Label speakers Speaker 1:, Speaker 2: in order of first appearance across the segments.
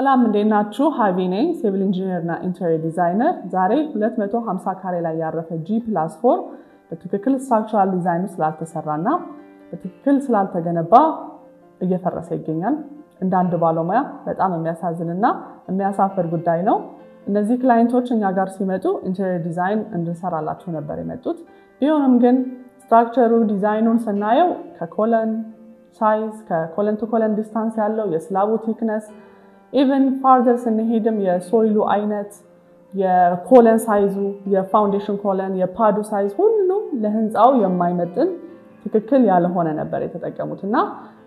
Speaker 1: ሰላም እንዴት ናችሁ? ሃቪ ነኝ ሲቪል ኢንጂነር እና ኢንተሪየር ዲዛይነር። ዛሬ 250 ካሬ ላይ ያረፈ G+4 በትክክል ስትራክቸራል ዲዛይኑ ስላልተሰራና በትክክል ስላልተገነባ እየፈረሰ ይገኛል። እንደ አንድ ባለሙያ በጣም የሚያሳዝንና የሚያሳፍር ጉዳይ ነው። እነዚህ ክላይንቶች እኛ ጋር ሲመጡ ኢንተሪየር ዲዛይን እንድንሰራላቸው ነበር የመጡት። ቢሆንም ግን ስትራክቸሩ ዲዛይኑን ስናየው ከኮለን ሳይዝ ከኮለን ቱ ኮለን ዲስታንስ ያለው የስላቡ ቲክነስ ኢቨን ፋርደር ስንሄድም የሶይሉ አይነት የኮለን ሳይዙ የፋውንዴሽን ኮለን የፓዱ ሳይዝ ሁሉም ለህንፃው የማይመጥን ትክክል ያልሆነ ነበር የተጠቀሙት እና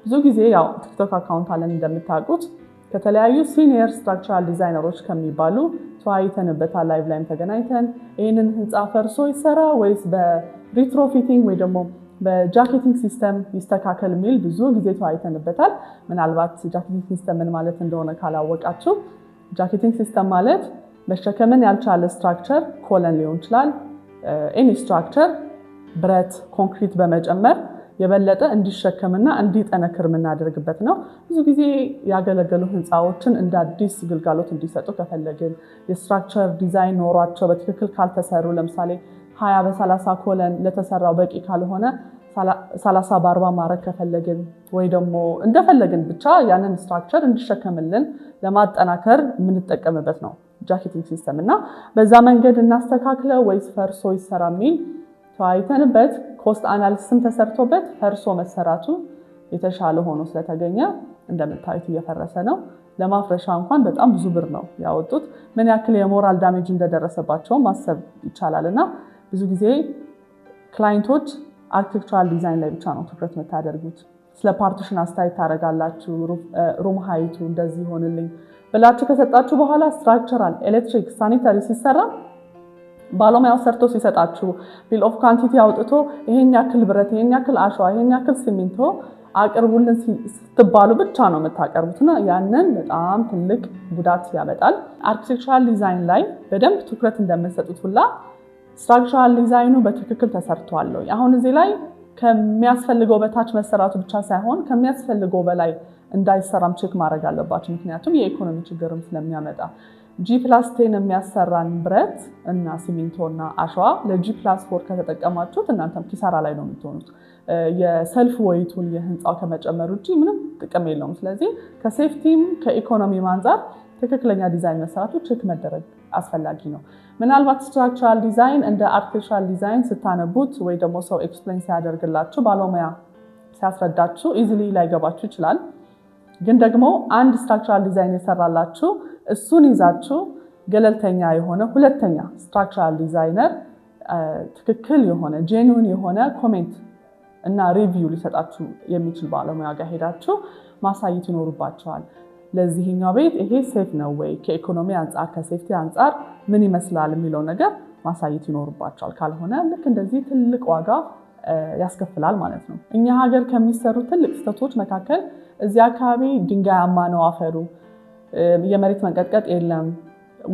Speaker 1: ብዙ ጊዜ ያው ቲክቶክ አካውንት አለን እንደምታውቁት ከተለያዩ ሲኒየር ስትራክቸራል ዲዛይነሮች ከሚባሉ ተወያይተንበታል። ላይቭ ላይም ተገናኝተን ይህንን ህንፃ ፈርሶ ይሰራ ወይስ በሪትሮፊቲንግ ወይ ደግሞ በጃኬቲንግ ሲስተም ይስተካከል የሚል ብዙ ጊዜ ተወያይተንበታል። ምናልባት ጃኬቲንግ ሲስተም ምን ማለት እንደሆነ ካላወቃችሁ ጃኬቲንግ ሲስተም ማለት መሸከምን ያልቻለ ስትራክቸር ኮለን ሊሆን ይችላል ኤኒ ስትራክቸር ብረት ኮንክሪት በመጨመር የበለጠ እንዲሸከምና እንዲጠነክር የምናደርግበት ነው። ብዙ ጊዜ ያገለገሉ ህንፃዎችን እንደ አዲስ ግልጋሎት እንዲሰጡ ከፈለግን የስትራክቸር ዲዛይን ኖሯቸው በትክክል ካልተሰሩ ለምሳሌ 20 በ30 ኮለን ለተሰራው በቂ ካልሆነ 30 በ40 ማድረግ ከፈለግን ወይ ደግሞ እንደፈለግን ብቻ ያንን ስትራክቸር እንዲሸከምልን ለማጠናከር የምንጠቀምበት ነው ጃኬቲንግ ሲስተም እና በዛ መንገድ እናስተካክለው ወይስ ፈርሶ ይሰራ የሚል ተወያይተንበት ኮስት አናሊሲስም ተሰርቶበት ፈርሶ መሰራቱ የተሻለ ሆኖ ስለተገኘ እንደምታዩት እየፈረሰ ነው። ለማፍረሻ እንኳን በጣም ብዙ ብር ነው ያወጡት። ምን ያክል የሞራል ዳሜጅ እንደደረሰባቸው ማሰብ ይቻላልና ብዙ ጊዜ ክላይንቶች አርኪቴክቸራል ዲዛይን ላይ ብቻ ነው ትኩረት የምታደርጉት። ስለ ፓርቲሽን አስተያየት ታደርጋላችሁ። ሩም ሃይቱ እንደዚህ ይሆንልኝ ብላችሁ ከሰጣችሁ በኋላ ስትራክቸራል ኤሌክትሪክ ሳኒታሪ ሲሰራ ባለሙያው ሰርቶ ሲሰጣችሁ ቢል ኦፍ ኳንቲቲ አውጥቶ ይሄን ያክል ብረት ይሄን ያክል አሸዋ ይሄን ያክል ሲሚንቶ አቅርቡልን ስትባሉ ብቻ ነው የምታቀርቡትና ያንን በጣም ትልቅ ጉዳት ያመጣል። አርኪቴክቸራል ዲዛይን ላይ በደንብ ትኩረት እንደምትሰጡት ሁላ ስትራክቸራል ዲዛይኑ በትክክል ተሰርቷል። አሁን እዚህ ላይ ከሚያስፈልገው በታች መሰራቱ ብቻ ሳይሆን ከሚያስፈልገው በላይ እንዳይሰራም ቼክ ማድረግ አለባችሁ። ምክንያቱም የኢኮኖሚ ችግርም ስለሚያመጣ G+10 የሚያሰራን ብረት እና ሲሚንቶ እና አሸዋ ለG+4 ከተጠቀማችሁት እናንተም ኪሳራ ላይ ነው የምትሆኑት። የሰልፍ ወይቱን የህንፃው ከመጨመር ውጪ ምንም ጥቅም የለውም። ስለዚህ ከሴፍቲም ከኢኮኖሚም አንፃር ትክክለኛ ዲዛይን መሰራቱ ቼክ መደረግ አስፈላጊ ነው። ምናልባት ስትራክቸራል ዲዛይን እንደ አርኪቴክቸራል ዲዛይን ስታነቡት ወይ ደግሞ ሰው ኤክስፕሌን ሲያደርግላችሁ ባለሙያ ሲያስረዳችሁ ኢዚሊ ላይገባችሁ ይችላል። ግን ደግሞ አንድ ስትራክቸራል ዲዛይን የሰራላችሁ እሱን ይዛችሁ ገለልተኛ የሆነ ሁለተኛ ስትራክቸራል ዲዛይነር ትክክል የሆነ ጄኒውን የሆነ ኮሜንት እና ሪቪው ሊሰጣችሁ የሚችል ባለሙያ ጋር ሄዳችሁ ማሳየት ይኖርባችኋል። ለዚህኛው ቤት ይሄ ሴፍ ነው ወይ ከኢኮኖሚ አንፃር ከሴፍቲ አንፃር ምን ይመስላል የሚለው ነገር ማሳየት ይኖርባችኋል። ካልሆነ ልክ እንደዚህ ትልቅ ዋጋ ያስከፍላል ማለት ነው። እኛ ሀገር ከሚሰሩ ትልቅ ስህተቶች መካከል እዚህ አካባቢ ድንጋያማ ነው አፈሩ፣ የመሬት መንቀጥቀጥ የለም፣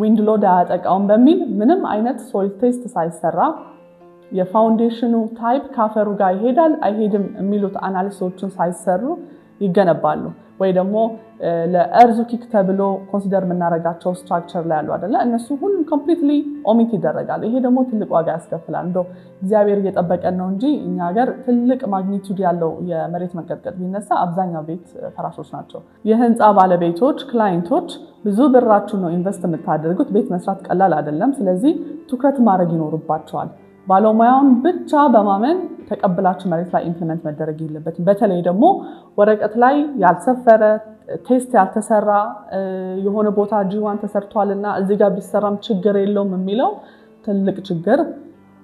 Speaker 1: ዊንድ ሎድ አያጠቃውም በሚል ምንም አይነት ሶይል ቴስት ሳይሰራ የፋውንዴሽኑ ታይፕ ካፈሩ ጋር ይሄዳል አይሄድም የሚሉት አናሊሲሶችን ሳይሰሩ ይገነባሉ። ወይ ደግሞ ለእርዝ ኪክ ተብሎ ኮንሲደር የምናደርጋቸው ስትራክቸር ላይ ያሉ አይደለ እነሱ ሁሉም ኮምፕሊትሊ ኦሚት ይደረጋል። ይሄ ደግሞ ትልቅ ዋጋ ያስከፍላል። እንደው እግዚአብሔር እየጠበቀን ነው እንጂ እኛ ሀገር ትልቅ ማግኒቱድ ያለው የመሬት መንቀጥቀጥ ቢነሳ አብዛኛው ቤት ፈራሾች ናቸው። የህንፃ ባለቤቶች ክላይንቶች ብዙ ብራችሁ ነው ኢንቨስት የምታደርጉት። ቤት መስራት ቀላል አይደለም። ስለዚህ ትኩረት ማድረግ ይኖርባቸዋል። ባለሙያውን ብቻ በማመን ተቀብላችሁ መሬት ላይ ኢምፕሊመንት መደረግ የለበትም። በተለይ ደግሞ ወረቀት ላይ ያልሰፈረ ቴስት ያልተሰራ የሆነ ቦታ G1 ተሰርቷልና እዚህ ጋር ቢሰራም ችግር የለውም የሚለው ትልቅ ችግር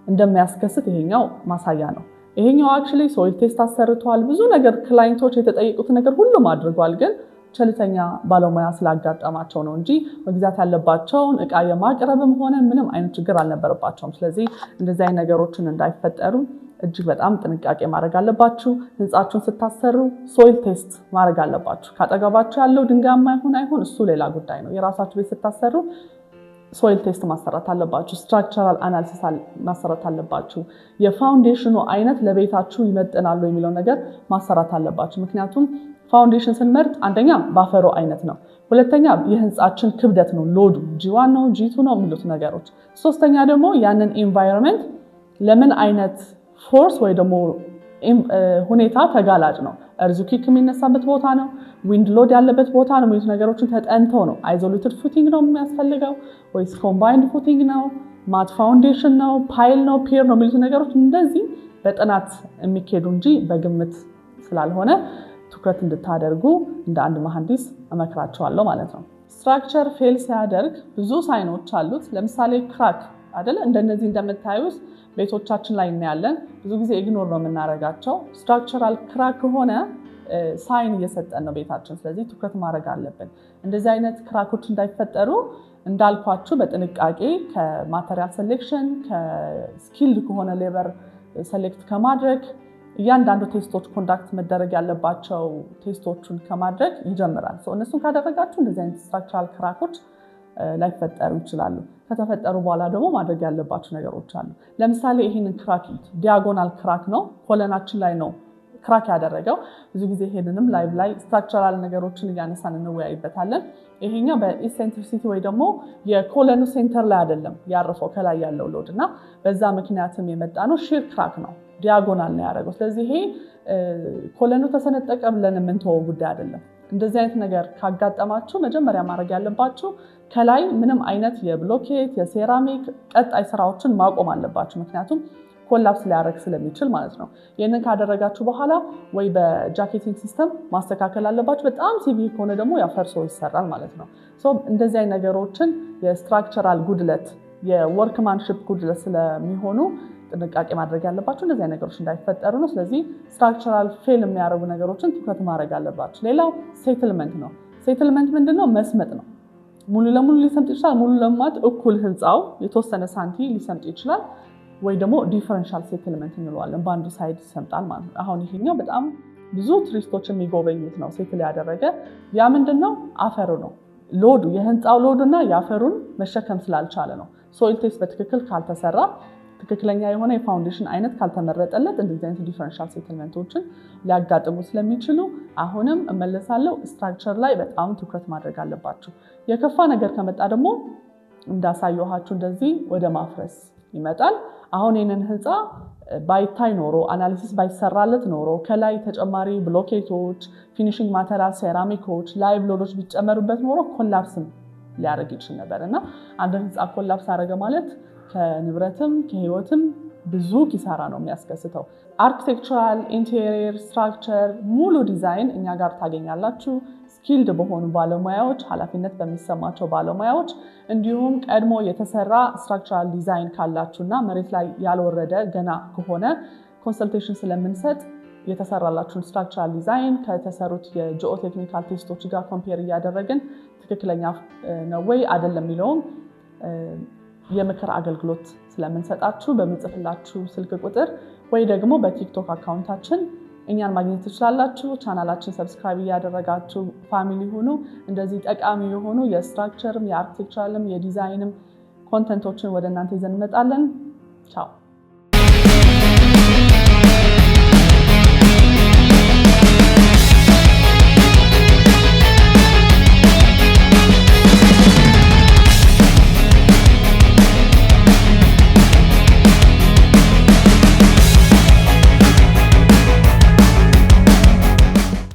Speaker 1: እንደሚያስከስት ይሄኛው ማሳያ ነው። ይሄኛው አክቹሊ ሶይል ቴስት አሰርቷል። ብዙ ነገር ክላይንቶች የተጠየቁት ነገር ሁሉም አድርጓል። ግን ቸልተኛ ባለሙያ ስላጋጠማቸው ነው እንጂ መግዛት ያለባቸውን እቃ የማቅረብም ሆነ ምንም አይነት ችግር አልነበረባቸውም። ስለዚህ እንደዚህ አይነት ነገሮችን እንዳይፈጠሩ እጅግ በጣም ጥንቃቄ ማድረግ አለባችሁ። ህንፃችሁን ስታሰሩ ሶይል ቴስት ማድረግ አለባችሁ። ካጠገባችሁ ያለው ድንጋያማ ይሁን አይሁን እሱ ሌላ ጉዳይ ነው። የራሳችሁ ቤት ስታሰሩ ሶይል ቴስት ማሰራት አለባችሁ። ስትራክቸራል አናሊሲስ ማሰራት አለባችሁ። የፋውንዴሽኑ አይነት ለቤታችሁ ይመጥናሉ የሚለው ነገር ማሰራት አለባችሁ። ምክንያቱም ፋውንዴሽን ስንመርጥ አንደኛ ባፈሮ አይነት ነው፣ ሁለተኛ የህንፃችን ክብደት ነው፣ ሎዱ G1 ነው G2 ነው የሚሉት ነገሮች፣ ሶስተኛ ደግሞ ያንን ኤንቫይሮንመንት ለምን አይነት ፎርስ ወይ ደግሞ ሁኔታ ተጋላጭ ነው። እርዝኩክ የሚነሳበት ቦታ ነው፣ ዊንድ ሎድ ያለበት ቦታ ነው የሚሉት ነገሮችን ተጠንተው ነው። አይዞሌትድ ፉቲንግ ነው የሚያስፈልገው ወይስ ኮምባይንድ ፉቲንግ ነው፣ ማት ፋውንዴሽን ነው፣ ፓይል ነው፣ ፒር ነው የሚሉት ነገሮች እንደዚህ በጥናት የሚካሄዱ እንጂ በግምት ስላልሆነ ትኩረት እንድታደርጉ እንደ አንድ መሐንዲስ እመክራቸዋለሁ ማለት ነው። ስትራክቸር ፌል ሲያደርግ ብዙ ሳይኖች አሉት። ለምሳሌ ክራክ አይደለ? እንደነዚህ እንደምታዩት ቤቶቻችን ላይ እናያለን። ብዙ ጊዜ ኢግኖር ነው የምናደርጋቸው። ስትራክቸራል ክራክ ከሆነ ሳይን እየሰጠን ነው ቤታችን። ስለዚህ ትኩረት ማድረግ አለብን። እንደዚህ አይነት ክራኮች እንዳይፈጠሩ እንዳልኳችሁ በጥንቃቄ ከማቴሪያል ሴሌክሽን ከስኪልድ ከሆነ ሌበር ሴሌክት ከማድረግ እያንዳንዱ ቴስቶች ኮንዳክት መደረግ ያለባቸው ቴስቶቹን ከማድረግ ይጀምራል። እነሱን ካደረጋችሁ እንደዚህ አይነት ስትራክቸራል ክራኮች ላይፈጠሩ ይችላሉ። ከተፈጠሩ በኋላ ደግሞ ማድረግ ያለባቸው ነገሮች አሉ። ለምሳሌ ይህንን ክራክ ዲያጎናል ክራክ ነው፣ ኮለናችን ላይ ነው ክራክ ያደረገው። ብዙ ጊዜ ይሄንንም ላይቭ ላይ ስትራክቸራል ነገሮችን እያነሳን እንወያይበታለን። ይሄኛው በኢሴንትሪሲቲ ወይ ደግሞ የኮለኑ ሴንተር ላይ አይደለም ያረፈው ከላይ ያለው ሎድ እና በዛ ምክንያትም የመጣ ነው። ሺር ክራክ ነው፣ ዲያጎናል ነው ያደረገው። ስለዚህ ይሄ ኮለኑ ተሰነጠቀ ብለን የምንተወው ጉዳይ አይደለም። እንደዚህ አይነት ነገር ካጋጠማችሁ መጀመሪያ ማድረግ ያለባችሁ ከላይ ምንም አይነት የብሎኬት የሴራሚክ ቀጣይ ስራዎችን ማቆም አለባችሁ። ምክንያቱም ኮላፕስ ሊያደርግ ስለሚችል ማለት ነው። ይህንን ካደረጋችሁ በኋላ ወይ በጃኬቲንግ ሲስተም ማስተካከል አለባችሁ። በጣም ሲቪል ከሆነ ደግሞ ያፈርሶ ይሰራል ማለት ነው። እንደዚህ አይነት ነገሮችን የስትራክቸራል ጉድለት የወርክማንሽፕ ጉድለት ስለሚሆኑ ጥንቃቄ ማድረግ ያለባችሁ እንደዚህ አይነት ነገሮች እንዳይፈጠሩ ነው። ስለዚህ ስትራክቸራል ፌል የሚያደርጉ ነገሮችን ትኩረት ማድረግ አለባችሁ። ሌላው ሴትልመንት ነው። ሴትልመንት ምንድነው? መስመጥ ነው። ሙሉ ለሙሉ ሊሰምጥ ይችላል። ሙሉ ለማት እኩል ህንፃው የተወሰነ ሳንቲ ሊሰምጥ ይችላል። ወይ ደግሞ ዲፈረንሻል ሴትልመንት እንለዋለን። በአንዱ ሳይድ ይሰምጣል ማለት ነው። አሁን ይሄኛው በጣም ብዙ ቱሪስቶች የሚጎበኙት ነው። ሴትል ያደረገ ያ ምንድነው? አፈሩ ነው። ሎዱ የህንፃው ሎድና የአፈሩን መሸከም ስላልቻለ ነው። ሶይል ቴስት በትክክል ካልተሰራ ትክክለኛ የሆነ የፋውንዴሽን አይነት ካልተመረጠለት እንደዚህ አይነት ዲፈረንሻል ሴትልመንቶችን ሊያጋጥሙ ስለሚችሉ አሁንም እመለሳለሁ፣ ስትራክቸር ላይ በጣም ትኩረት ማድረግ አለባችሁ። የከፋ ነገር ከመጣ ደግሞ እንዳሳየኋችሁ እንደዚህ ወደ ማፍረስ ይመጣል። አሁን ይህንን ህንፃ ባይታይ ኖሮ አናሊሲስ ባይሰራለት ኖሮ ከላይ ተጨማሪ ብሎኬቶች፣ ፊኒሽንግ ማቴሪያል፣ ሴራሚኮች፣ ላይቭ ሎዶች ቢጨመሩበት ኖሮ ኮላፕስም ሊያደርግ ይችል ነበር እና አንድ ህንፃ ኮላፕስ አደረገ ማለት ከንብረትም ከህይወትም ብዙ ኪሳራ ነው የሚያስከስተው። አርኪቴክቸራል፣ ኢንቴሪየር፣ ስትራክቸር ሙሉ ዲዛይን እኛ ጋር ታገኛላችሁ። ስኪልድ በሆኑ ባለሙያዎች፣ ኃላፊነት በሚሰማቸው ባለሙያዎች እንዲሁም ቀድሞ የተሰራ ስትራክቸራል ዲዛይን ካላችሁና መሬት ላይ ያልወረደ ገና ከሆነ ኮንሰልቴሽን ስለምንሰጥ የተሰራላችሁን ስትራክቸራል ዲዛይን ከተሰሩት የጂኦቴክኒካል ቴስቶች ጋር ኮምፔር እያደረግን ትክክለኛ ነው ወይ አይደለም የሚለውም የምክር አገልግሎት ስለምንሰጣችሁ በምንጽፍላችሁ ስልክ ቁጥር ወይ ደግሞ በቲክቶክ አካውንታችን እኛን ማግኘት ትችላላችሁ። ቻናላችን ሰብስክራይብ እያደረጋችሁ ፋሚሊ ሁኑ። እንደዚህ ጠቃሚ የሆኑ የስትራክቸርም የአርኪቴክቸራልም የዲዛይንም ኮንተንቶችን ወደ እናንተ ይዘን እንመጣለን። ቻው።